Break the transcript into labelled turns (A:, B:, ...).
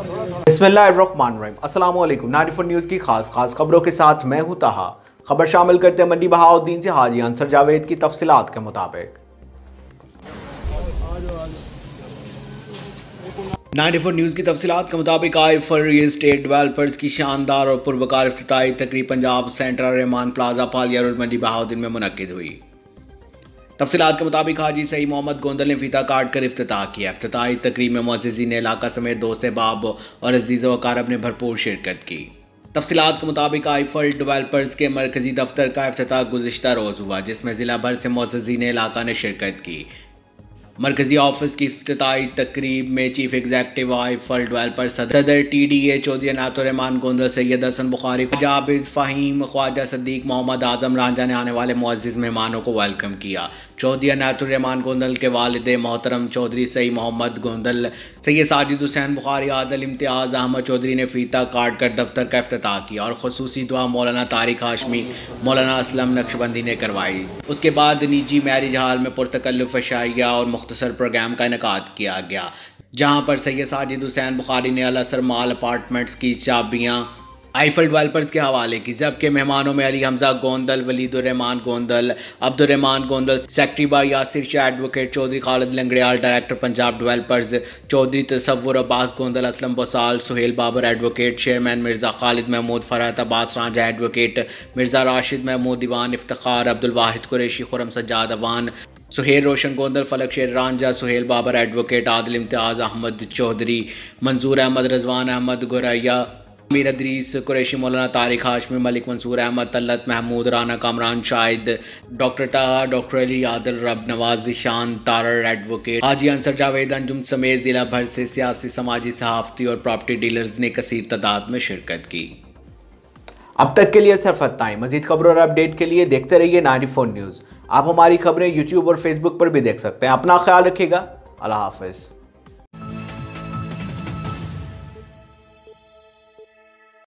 A: बिस्मिल्लाहिर्रहमानिर्रहीम। अस्सलाम वालेकुम। 94 न्यूज़ की खास खबरों के साथ मैं हूं ताहा। खबर शामिल करते हैं मंडी बहाउद्दीन से हाजी अंसर जावेद की तफसीलात के मुताबिक। 94 न्यूज़ की तफसीलात के मुताबिक आईफल रियल एस्टेट डेवलपर्स की शानदार और पुरवकार इफ्तिताई तकरीब Punjab central Rahman plaza Phalia road Mandi Bahauddin में मुनक्किद हुई। तफसीलात के मुताबिक हाजी सईद मोहम्मद गोंदल ने फीता काट कर इफ्तिताह किया। इफ्तिताही तकरीब में मुअज़्ज़िज़ीन इलाका समेत दोस्त अहबाब और अजीज़ व अक़ारब ने भरपूर शिरकत की। तफसीलात के मुताबिक आईफल डेवलपर्स के मरकजी दफ्तर का इफ्तिताह गुज़िश्ता रोज़ हुआ, जिसमें ज़िला भर से मुअज़्ज़िज़ीन इलाका ने शिरकत की। मरकजी ऑफिस की इफ्तिताही तकरीब में चीफ एग्जीक्यूटिव आईफल डेवलपर सदर TDA चौधरी अनातुर्रहमान गोंदल, सैयद हसन बुखारी, ख्वाजा आबिद फ़हीम, ख्वाजा सदीक मोहम्मद आज़म रांझा ने आने वाले मुअज़्ज़िज़ मेहमानों को वेलकम किया। चौधरी अनातुर्रहमान गोंदल के वालिद मोहतरम चौधरी सईद मोहम्मद गोंदल, सैयद साजिद हुसैन बुखारी, आदिल इम्तियाज़ अहमद चौधरी ने फीता काट कर दफ्तर का इफ्तिताह किया और खुसूसी दुआ मौलाना तारिक हाशमी, मौलाना असलम नक्शबंदी ने करवाई। उसके बाद निजी मैरिज हॉल में पुरतकल्लुफ़ अशाइया और मुख्तसर प्रोग्राम का इनेकाद किया गया, जहां पर सैयद साजिद हुसैन बुखारी ने अल असर माल अपार्टमेंट्स की चाबियां आईफल डेवलपर्स के हवाले की, जबकि मेहमानों में Ali Hamza Gondal, Waleedurrehman Gondal, Abdurrehman Gondal, secretary bar Yasir Shah advocate, Chaudhry Khalid Langrial director Punjab developers, Chaudhry Tasawar Abbas Gondal, Aslam Basal, Sohail Babar advocate, chairman Mirza Khalid Mahmood, Farhat Abbas Ranjha advocate, Mirza Rashid Mahmood Diwan Iftikhar, Abdul Wahid Qureshi, Khurram Sajjad Awan, Sohail Roshan Gondal, Falak Sher Ranjha, Sohail Babar advocate, Adil Imtiaz Ahmed Chaudhry, Manzoor Ahmed, Rizwan Ahmed Guraya, Amir Adris Qureshi, मौलाना तारिक हाशमी, मलिक मंसूर अहमद, तल्लत महमूद, राना कामरान शाहिद, डॉक्टर ताहा, डॉक्टर अली आदिल, रब नवाज निशान तारर एडवोकेट, हाजी अंसर जावेद अंजुम समेत जिला भर से सियासी, समाजी, सहाफ़ती और प्रॉपर्टी डीलर्स ने कसीर तादाद में शिरकत की। अब तक के लिए सिर्फ इतना ही। मज़ीद खबरों और अपडेट के लिए देखते रहिए 94 न्यूज़। आप हमारी खबरें YouTube और Facebook पर भी देख सकते हैं। अपना ख्याल रखिएगा। अल्लाह हाफ़िज़।